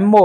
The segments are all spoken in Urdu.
MO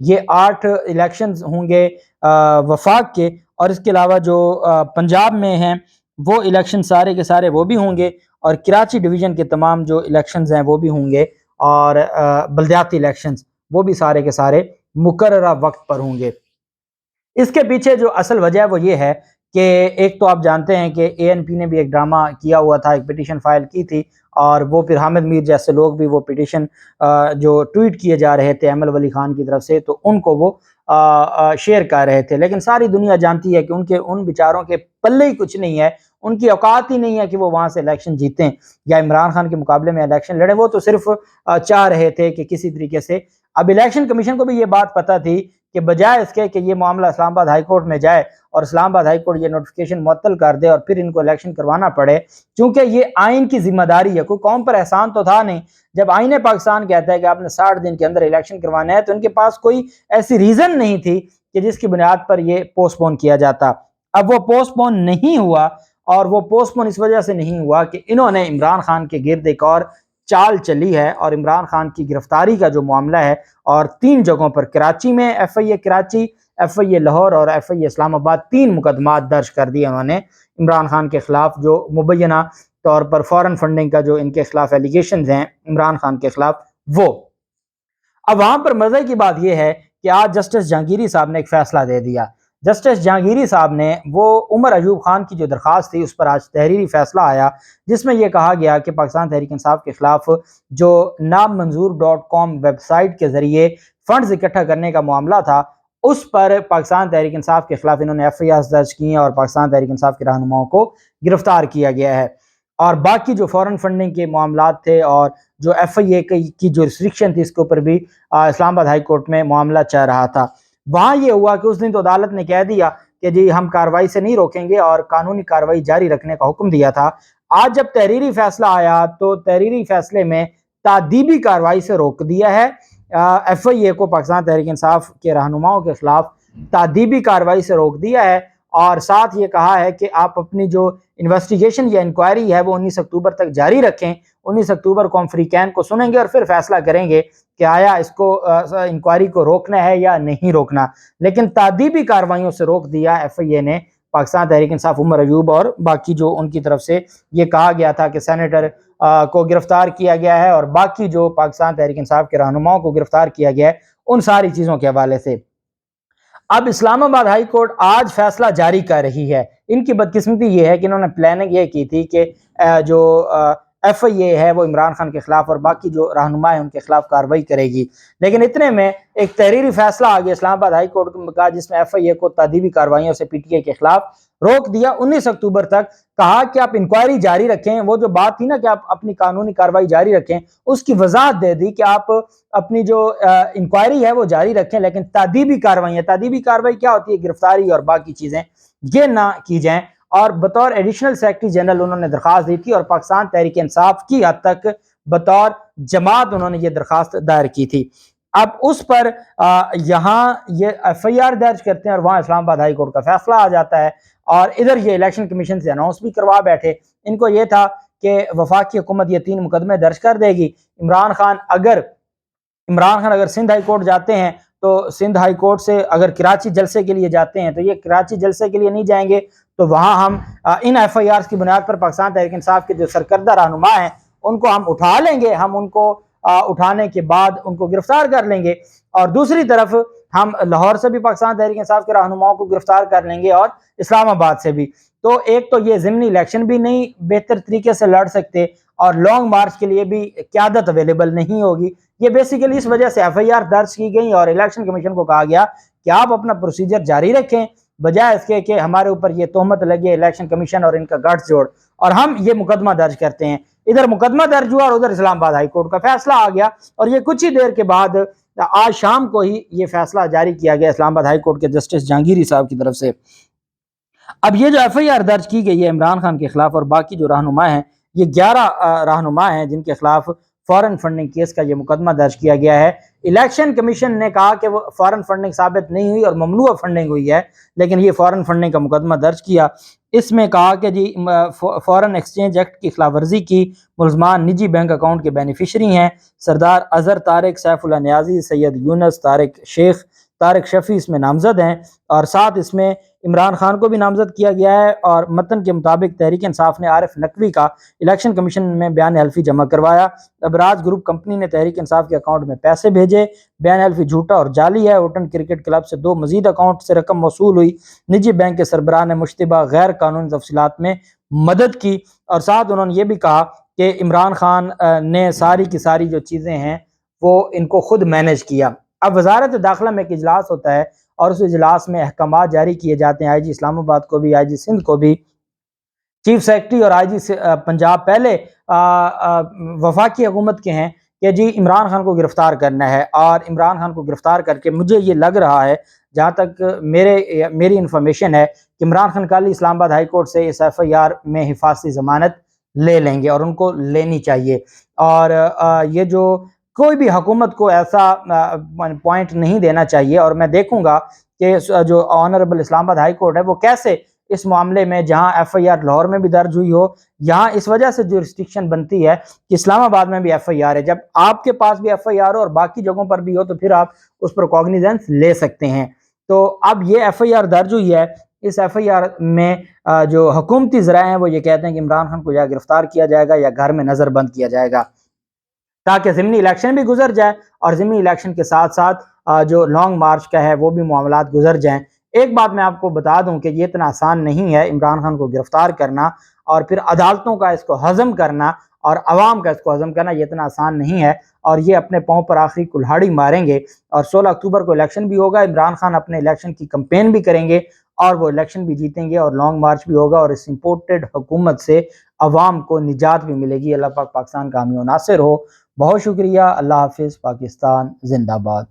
یہ 8 الیکشنز ہوں گے وفاق کے، اور اس کے علاوہ جو پنجاب میں ہیں وہ الیکشن سارے کے سارے وہ بھی ہوں گے، اور کراچی ڈویژن کے تمام جو الیکشنز ہیں وہ بھی ہوں گے، اور بلدیاتی الیکشنز وہ بھی سارے کے سارے مقررہ وقت پر ہوں گے۔ اس کے پیچھے جو اصل وجہ ہے وہ یہ ہے کہ ایک تو آپ جانتے ہیں کہ اے این پی نے بھی ایک ڈرامہ کیا ہوا تھا، ایک پٹیشن فائل کی تھی، اور وہ پھر حامد میر جیسے لوگ بھی وہ پٹیشن جو ٹویٹ کیے جا رہے تھے ایمل ولی خان کی طرف سے، تو ان کو وہ شیئر کر رہے تھے، لیکن ساری دنیا جانتی ہے کہ ان بیچاروں کے پلے ہی کچھ نہیں ہے، ان کی اوقات ہی نہیں ہے کہ وہ وہاں سے الیکشن جیتیں یا عمران خان کے مقابلے میں الیکشن لڑیں۔ وہ تو صرف چاہ رہے تھے کہ کسی طریقے سے، اب الیکشن کمیشن کو بھی یہ بات پتہ تھی کہ بجائے اس کے کہ یہ معاملہ اسلام آباد ہائی کورٹ میں جائے اور اسلام آباد ہائی کورٹ یہ نوٹیفیکیشن معطل کر دے اور پھر ان کو الیکشن کروانا پڑے، چونکہ یہ آئین کی ذمہ داری ہے، کوئی قوم پر احسان تو تھا نہیں۔ جب آئین پاکستان کہتا ہے کہ آپ نے 60 دن کے اندر الیکشن کروانا ہے، تو ان کے پاس کوئی ایسی ریزن نہیں تھی کہ جس کی بنیاد پر یہ پوسٹ پون کیا جاتا۔ اب وہ پوسٹ پون نہیں ہوا، اور وہ پوسٹ پون اس وجہ سے نہیں ہوا کہ انہوں نے عمران خان کے گرد ایک اور چال چلی ہے، اور عمران خان کی گرفتاری کا جو معاملہ ہے، اور 3 جگہوں پر کراچی میں ایف آئی اے کراچی، ایف آئی اے لاہور اور ایف آئی اے اسلام آباد 3 مقدمات درج کر دیے انہوں نے عمران خان کے خلاف، جو مبینہ طور پر فارن فنڈنگ کا جو ان کے خلاف ایلیگیشنز ہیں عمران خان کے خلاف وہ۔ اب وہاں پر مزے کی بات یہ ہے کہ آج جسٹس جہانگیری صاحب نے ایک فیصلہ دے دیا۔ جسٹس جہانگیری صاحب نے وہ عمر ایوب خان کی جو درخواست تھی اس پر آج تحریری فیصلہ آیا، جس میں یہ کہا گیا کہ پاکستان تحریک انصاف کے خلاف جو نامنظور.com ویب سائٹ کے ذریعے فنڈز اکٹھا کرنے کا معاملہ تھا، اس پر پاکستان تحریک انصاف کے خلاف انہوں نے ایف آئی آر درج کی ہیں، اور پاکستان تحریک انصاف کے رہنماؤں کو گرفتار کیا گیا ہے۔ اور باقی جو فورن فنڈنگ کے معاملات تھے اور جو ایف آئی اے کی جو ریسٹرکشن تھی، اس کے اوپر بھی اسلام آباد ہائی کورٹ میں معاملہ چل رہا تھا۔ وہاں یہ ہوا کہ اس دن تو عدالت نے کہہ دیا کہ جی ہم کارروائی سے نہیں روکیں گے، اور قانونی کارروائی جاری رکھنے کا حکم دیا تھا۔ آج جب تحریری فیصلہ آیا تو تحریری فیصلے میں تعدیبی کارروائی سے روک دیا ہے، ایف آئی اے کو پاکستان تحریک انصاف کے رہنماؤں کے خلاف تعدیبی کارروائی سے روک دیا ہے، اور ساتھ یہ کہا ہے کہ آپ اپنی جو انویسٹیگیشن یا انکوائری ہے وہ 19 اکتوبر تک جاری رکھیں۔ 19 اکتوبر کو ہم فری کین کو سنیں گے اور پھر فیصلہ کریں گے کہ آیا اس کو انکوائری کو روکنا ہے یا نہیں روکنا، لیکن تعدیبی کارروائیوں سے روک دیا ایف آئی اے نے پاکستان تحریک انصاف عمر ایوب اور باقی جو ان کی طرف سے یہ کہا گیا تھا کہ سینیٹر کو گرفتار کیا گیا ہے، اور باقی جو پاکستان تحریک انصاف کے رہنماؤں کو گرفتار کیا گیا ہے، ان ساری چیزوں کے حوالے سے۔ اب اسلام آباد ہائی کورٹ آج فیصلہ جاری کر رہی ہے۔ ان کی بدقسمتی یہ ہے کہ انہوں نے پلاننگ یہ کی تھی کہ جو ایف آئی اے ہے وہ عمران خان کے خلاف اور باقی جو رہنما ہیں ان کے خلاف کارروائی کرے گی، لیکن اتنے میں ایک تحریری فیصلہ آ گیا اسلام آباد ہائی کورٹ کا، جس میں ایف آئی اے کو تعدیبی کارروائیوں سے پی ٹی اے کے خلاف روک دیا 19 اکتوبر تک۔ کہا کہ آپ انکوائری جاری رکھیں، وہ جو بات تھی نا کہ آپ اپنی قانونی کارروائی جاری رکھیں، اس کی وضاحت دے دی کہ آپ اپنی جو انکوائری ہے وہ جاری رکھیں، لیکن تعدیبی کارروائی کیا ہوتی ہے، گرفتاری اور باقی چیزیں یہ نہ کی جائیں۔ اور بطور ایڈیشنل سیکرٹری جنرل انہوں نے درخواست دی تھی، اور پاکستان تحریک انصاف کی حد تک بطور جماعت انہوں نے یہ درخواست دائر کی تھی۔ اب اس پر یہاں یہ ایف آئی آر درج کرتے ہیں اور وہاں اسلام آباد ہائی کورٹ کا فیصلہ آ جاتا ہے، اور ادھر یہ الیکشن کمیشن سے اناؤنس بھی کروا بیٹھے۔ ان کو یہ تھا کہ وفاقی حکومت یہ 3 مقدمے درج کر دے گی، عمران خان اگر سندھ ہائی کورٹ جاتے ہیں تو سندھ ہائی کورٹ سے، اگر کراچی جلسے کے لیے جاتے ہیں تو یہ کراچی جلسے کے لیے نہیں جائیں گے، تو وہاں ہم ان ایف آئی آرز کی بنیاد پر پاکستان تحریک انصاف کے جو سرکردہ رہنما ہیں ان کو ہم اٹھا لیں گے، ہم ان کو اٹھانے کے بعد ان کو گرفتار کر لیں گے، اور دوسری طرف ہم لاہور سے بھی پاکستان تحریک انصاف کے رہنماؤں کو گرفتار کر لیں گے، اور اسلام آباد سے بھی۔ تو ایک تو یہ ضمنی الیکشن بھی نہیں بہتر طریقے سے لڑ سکتے، اور لانگ مارچ کے لیے بھی قیادت اویلیبل نہیں ہوگی۔ یہ بیسیکلی اس وجہ سے ایف آئی آر درج کی گئی، اور الیکشن کمیشن کو کہا گیا کہ آپ اپنا پروسیجر جاری رکھیں، بجائے اس کے کہ ہمارے اوپر یہ تہمت لگے الیکشن کمیشن اور ان کا گٹھ جوڑ، اور ہم یہ مقدمہ درج کرتے ہیں۔ ادھر مقدمہ درج ہوا اور ادھر اسلام آباد ہائی کورٹ کا فیصلہ آ گیا، اور یہ کچھ ہی دیر کے بعد آج شام کو ہی یہ فیصلہ جاری کیا گیا اسلام آباد ہائی کورٹ کے جسٹس جہانگیری صاحب کی طرف سے۔ اب یہ جو ایف آئی آر درج کی گئی ہے عمران خان کے خلاف اور باقی جو رہنما ہیں، یہ 11 رہنما ہیں جن کے خلاف فارن فنڈنگ کیس کا یہ مقدمہ درج کیا گیا ہے۔ الیکشن کمیشن نے کہا کہ وہ فارن فنڈنگ ثابت نہیں ہوئی اور ممنوع فنڈنگ ہوئی ہے، لیکن یہ فارن فنڈنگ کا مقدمہ درج کیا۔ اس میں کہا کہ جی فورن ایکسچینج ایکٹ کی خلاف ورزی کی ملزمان نجی بینک اکاؤنٹ کے بینیفیشری ہیں۔ سردار اظہر طارق، سیف اللہ نیازی، سید یونس، طارق شیخ، طارق شفیع اس میں نامزد ہیں، اور ساتھ اس میں عمران خان کو بھی نامزد کیا گیا ہے۔ اور متن کے مطابق تحریک انصاف نے عارف نقوی کا الیکشن کمیشن میں بیان حلفی جمع کروایا۔ ابراج گروپ کمپنی نے تحریک انصاف کے اکاؤنٹ میں پیسے بھیجے، بیان حلفی جھوٹا اور جعلی ہے۔ ہوٹن کرکٹ کلب سے 2 مزید اکاؤنٹ سے رقم موصول ہوئی۔ نجی بینک کے سربراہ نے مشتبہ غیر قانونی تفصیلات میں مدد کی، اور ساتھ انہوں نے یہ بھی کہا کہ عمران خان نے ساری کی ساری جو چیزیں ہیں وہ ان کو خود مینیج کیا۔ اب وزارت داخلہ میں ایک اجلاس ہوتا ہے اور اس اجلاس میں احکامات جاری کیے جاتے ہیں، آئی جی اسلام آباد کو بھی، آئی جی سندھ کو بھی، چیف سیکرٹری اور آئی جی پنجاب پہلے وفاقی حکومت کے ہیں کہ جی عمران خان کو گرفتار کرنا ہے، اور عمران خان کو گرفتار کر کے مجھے یہ لگ رہا ہے، جہاں تک میری انفارمیشن ہے، کہ عمران خان کل اسلام آباد ہائی کورٹ سے اس ایف آئی آر میں حفاظتی ضمانت لے لیں گے، اور ان کو لینی چاہیے۔ اور یہ جو کوئی بھی حکومت کو ایسا پوائنٹ نہیں دینا چاہیے، اور میں دیکھوں گا کہ جو آنریبل اسلام آباد ہائی کورٹ ہے وہ کیسے اس معاملے میں، جہاں ایف آئی آر لاہور میں بھی درج ہوئی ہو، یہاں اس وجہ سے جو ریسٹرکشن بنتی ہے کہ اسلام آباد میں بھی ایف آئی آر ہے، جب آپ کے پاس بھی ایف آئی آر ہو اور باقی جگہوں پر بھی ہو تو پھر آپ اس پر کوگنیزنس لے سکتے ہیں۔ تو اب یہ ایف آئی آر درج ہوئی ہے، اس ایف آئی آر میں جو حکومتی ذرائع ہیں وہ یہ کہتے ہیں کہ عمران خان کو یا گرفتار کیا جائے گا یا گھر میں نظر بند کیا جائے گا، تاکہ ضمنی الیکشن بھی گزر جائے، اور ضمنی الیکشن کے ساتھ ساتھ جو لانگ مارچ کا ہے وہ بھی معاملات گزر جائیں۔ ایک بات میں آپ کو بتا دوں کہ یہ اتنا آسان نہیں ہے عمران خان کو گرفتار کرنا، اور پھر عدالتوں کا اس کو ہضم کرنا، اور عوام کا اس کو ہضم کرنا، یہ اتنا آسان نہیں ہے، اور یہ اپنے پاؤں پر آخری کلہاڑی ماریں گے۔ اور 16 اکتوبر کو الیکشن بھی ہوگا، عمران خان اپنے الیکشن کی کمپین بھی کریں گے، اور وہ الیکشن بھی جیتیں گے، اور لانگ مارچ بھی ہوگا، اور اس امپورٹڈ حکومت سے عوام کو نجات بھی ملے گی۔ اللہ پاک پاکستان کا حامی و ناصر ہو۔ بہت شکریہ، اللہ حافظ، پاکستان زندہ باد۔